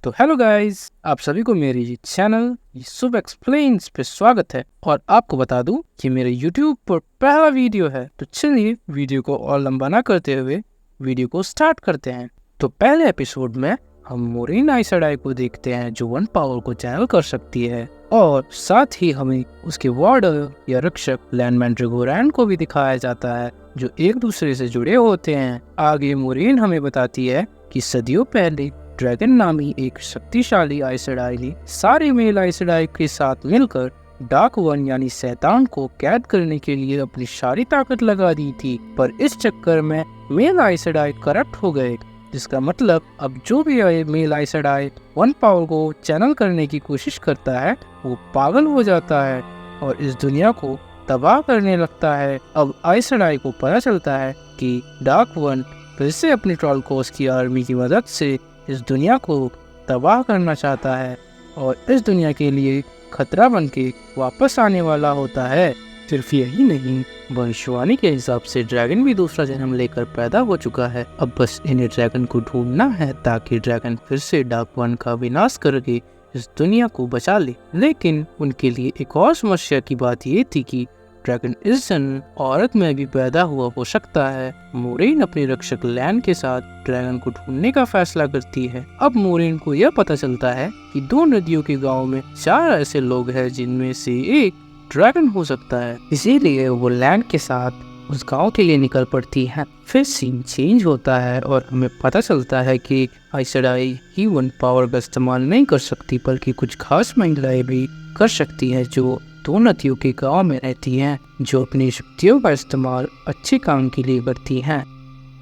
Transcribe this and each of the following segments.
तो hello guys, आप सभी को मेरी चैनल सुब एक्सप्लेन्स पे स्वागत है। और आपको बता दूं कि मेरे YouTube पर पहला वीडियो है। तो चलिए वीडियो को और लंबा ना करते हुए वीडियो को स्टार्ट करते हैं। तो पहले एपिसोड में हम मोरेन आइस सेडाई को देखते हैं जो वन पावर को चैनल कर सकती है, और साथ ही हमें उसके वार्डर या रक्षक लैंडमैन ड्रैगोरैंड को भी दिखाया जाता है जो एक दूसरे से जुड़े होते हैं। आगे मोरेन हमें बताती है कि सदियों पहले ड्रैगन नामी एक शक्तिशाली आइस सेडाई ने सारे मेल आइस सेडाई के साथ मिलकर डार्क वन यानी शैतान को कैद करने के लिए अपनी सारी ताकत लगा दी थी। पर इस चक्कर में मेल आइस सेडाई करप्ट हो गए, जिसका मतलब अब जो भी male Aes Sedai One Power को चैनल करने की कोशिश करता है वो पागल हो जाता है और इस दुनिया को तबाह करने लगता है। अब आइस सेडाई को पता चलता है कि डार्क वन फिर से अपनी ट्रॉलकोस की आर्मी की मदद से इस दुनिया को तबाह करना चाहता है और इस दुनिया के लिए खतरा बनके वापस आने वाला होता है। सिर्फ यही नहीं, भविष्यवाणी के हिसाब से ड्रैगन भी दूसरा जन्म लेकर पैदा हो चुका है। अब बस इन्हें ड्रैगन को ढूंढना है ताकि ड्रैगन फिर से डार्क वन का विनाश करके इस दुनिया को बचा ले। लेकिन उनके लिए एक और समस्या की बात ये थी कि ड्रैगन इस जन्म औरत में भी पैदा हुआ हो सकता है। मोरेन अपने रक्षक लैन के साथ ड्रैगन को ढूंढने का फैसला करती है। अब मोरेन को यह पता चलता है कि दो नदियों के गांव में 4 ऐसे लोग हैं जिनमें से एक ड्रैगन हो सकता है। इसीलिए वो लैन के साथ उस गांव के लिए निकल पड़ती है। फिर सीन चेंज होता है और हमें पता चलता है कि आइस सेडाई ही वन पावर का इस्तेमाल नहीं कर सकती बल्कि कुछ खास महिलाएं भी कर सकती है जो दो नदियों के गांव में रहती हैं, जो अपनी शक्तियों का इस्तेमाल अच्छे काम के लिए करती हैं।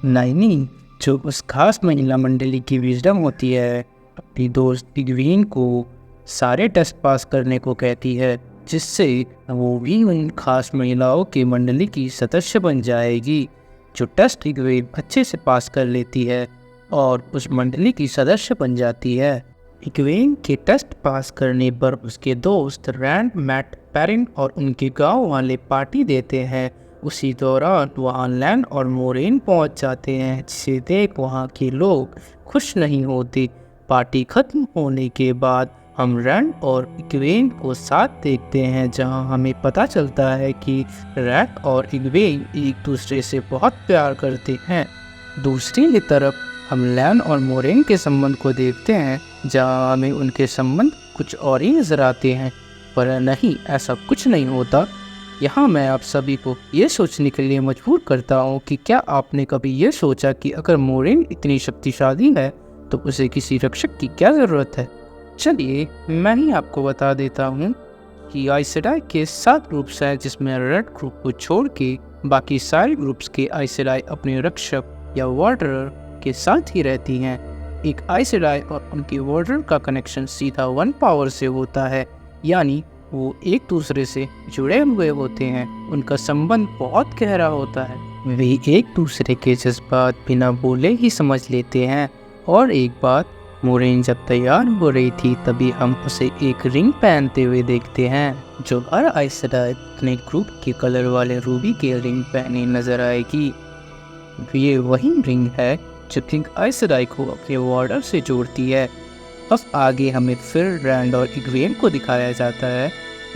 नाइनी, जो उस खास महिला मंडली की विजडम होती है, अपनी दोस्त इग्वेन को सारे टेस्ट पास करने को कहती है, जिससे वो भी उन खास महिलाओं की मंडली की सदस्य बन जाएगी। जो टेस्ट इग्वेन अच्छे से पास कर लेती है और उस मंडली की सदस्य बन जाती है। इग्वेन के टेस्ट पास करने पर उसके दोस्त रैंड, मैट, पेरिन और उनके गांव वाले पार्टी देते हैं। उसी दौरान वहां लैन और मोरेन पहुंच जाते हैं, जिसे देख वहां के लोग खुश नहीं होते। पार्टी खत्म होने के बाद हम रैंड और इग्वेन को साथ देखते हैं, जहां हमें पता चलता है कि रैंड और इग्वेन एक दूसरे से बहुत प्यार करते हैं। दूसरी तरफ हम लैन और मोरेन के संबंध को देखते हैं, जहाँ हमें उनके संबंध कुछ और ही नजर आते हैं। पर नहीं, ऐसा कुछ नहीं होता। यहाँ मैं आप सभी को ये सोचने के लिए मजबूर करता हूँ कि क्या आपने कभी ये सोचा कि अगर मोरेन इतनी शक्तिशाली है तो उसे किसी रक्षक की क्या ज़रूरत है। चलिए मैं ही आपको बता देता हूँ कि आइस सेडाई के 7 ग्रुप्स हैं, जिसमें रेड ग्रुप को छोड़ के बाकी सारे ग्रुप्स के आइस सेडाई अपने रक्षक या वार्डर के साथ ही रहती हैं। एक आइस सेडाई और उनके वार्डर का कनेक्शन सीधा वन पावर से होता है, यानी वो एक दूसरे से जुड़े हुए होते हैं। उनका संबंध बहुत गहरा होता है। वे एक दूसरे के जज्बात बिना बोले ही समझ लेते हैं। और एक बात, मोरेन जब तैयार हो रही थी तभी हम उसे एक रिंग पहनते हुए देखते हैं, जो हर आइस सेडाई अपने ग्रुप के कलर वाले रूबी के रिंग पहने नजर आएगी। ये वही रिंग है जो किंग आइस सेडाई को अपने वार्डर से जोड़ती है। अब आगे हमें फिर रैंड और इग्वेन को दिखाया जाता है,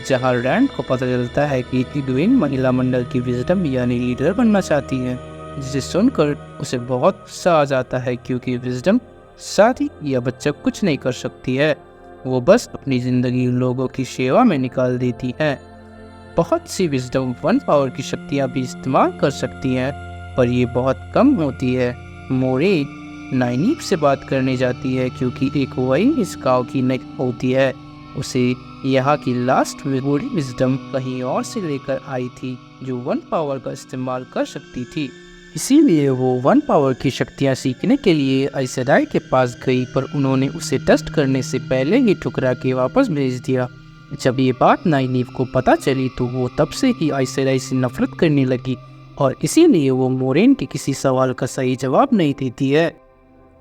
जहां रैंड को पता चलता है कि इग्वेन महिला मंडल की विजडम यानी लीडर बनना चाहती है, जिसे सुनकर उसे बहुत गुस्सा आ जाता है क्योंकि विजडम शादी या बच्चा कुछ नहीं कर सकती है। वो बस अपनी ज़िंदगी लोगों की सेवा में निकाल देती है। बहुत सी विजडम वन पावर की शक्तियाँ भी इस्तेमाल कर सकती हैं, पर ये बहुत कम होती है। मोरेन नाइनीव से बात करने जाती है क्योंकि एक वही इस गाँव की नहीं होती है। उसे यहाँ की लास्ट बड़ी विजडम कहीं और से लेकर आई थी जो वन पावर का इस्तेमाल कर सकती थी। इसीलिए वो वन पावर की शक्तियाँ सीखने के लिए आइस सेडाई के पास गई, पर उन्होंने उसे टेस्ट करने से पहले ही ठुकरा के वापस भेज दिया। जब ये बात नाइनीव को पता चली तो वो तब से ही आइस सेडाई से नफरत करने लगी और इसीलिए वो मोरेन के किसी सवाल का सही जवाब नहीं देती है।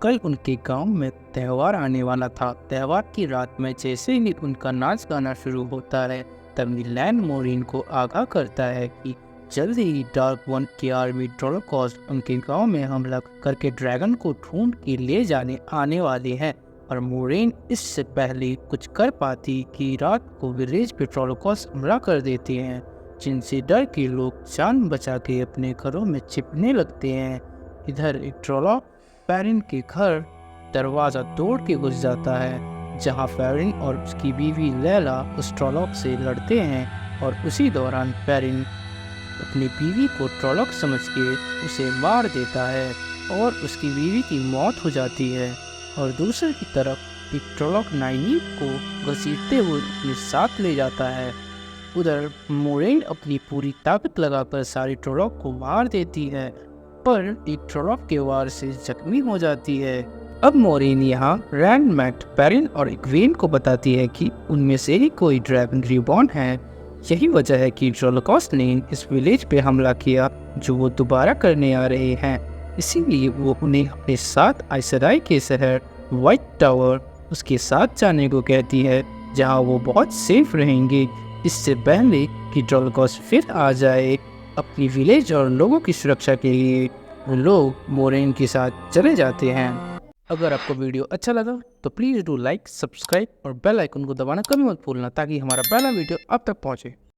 कल उनके गांव में त्यौहार आने वाला था। त्यौहार की रात में जैसे ही उनका नाच गाना शुरू होता है, तभी लैन मोरेन को आगाह करता है कि जल्द ही डार्क वन की आर्मी ड्रोलोकॉस्ट उनके गांव में हमला करके ड्रैगन को ढूंढ के ले जाने आने वाले हैं। और मोरेन इससे पहले कुछ कर पाती कि रात को विलेज पे ट्रोलोकॉस हमला कर देते हैं, जिनसे डर के लोग जान बचा के अपने घरों में छिपने लगते हैं। इधर एक ट्रोलॉक पेरिन के घर दरवाज़ा तोड़ के घुस जाता है, जहां पेरिन और उसकी बीवी लैला उस ट्रोलॉक से लड़ते हैं और उसी दौरान पेरिन अपनी बीवी को ट्रोलॉक समझ के उसे मार देता है और उसकी बीवी की मौत हो जाती है। और दूसरी की तरफ एक ट्रोलॉक नाइनीव को घसीटते हुए अपने साथ ले जाता है। उधर मोरेन अपनी पूरी ताकत लगाकर सारी ट्रोलॉक को मार देती है, पर एक ट्रोलॉक के वार से जख्मी हो जाती है। अब मोरेन यहाँ रैंड, मैट, पेरिन और इक्वेन को बताती है कि उनमें से ही कोई ड्रैगन रिबॉर्न है। यही वजह है कि ट्रोलोकॉस ने इस विलेज पे हमला किया जो वो दोबारा करने आ रहे हैं। इसीलिए वो उन्हें अपने साथ आइसराय के शहर व्हाइट टावर उसके साथ जाने को कहती है, जहाँ वो बहुत सेफ रहेंगे। इससे पहले कि ट्रोलोकॉस फिर आ जाए अपनी विलेज और लोगों की सुरक्षा के लिए, वो लोग मोरेन के साथ चले जाते हैं। अगर आपको वीडियो अच्छा लगा तो प्लीज़ डू लाइक, सब्सक्राइब और बेल आइकन को दबाना कभी मत भूलना, ताकि हमारा पहला वीडियो आप तक पहुँचे।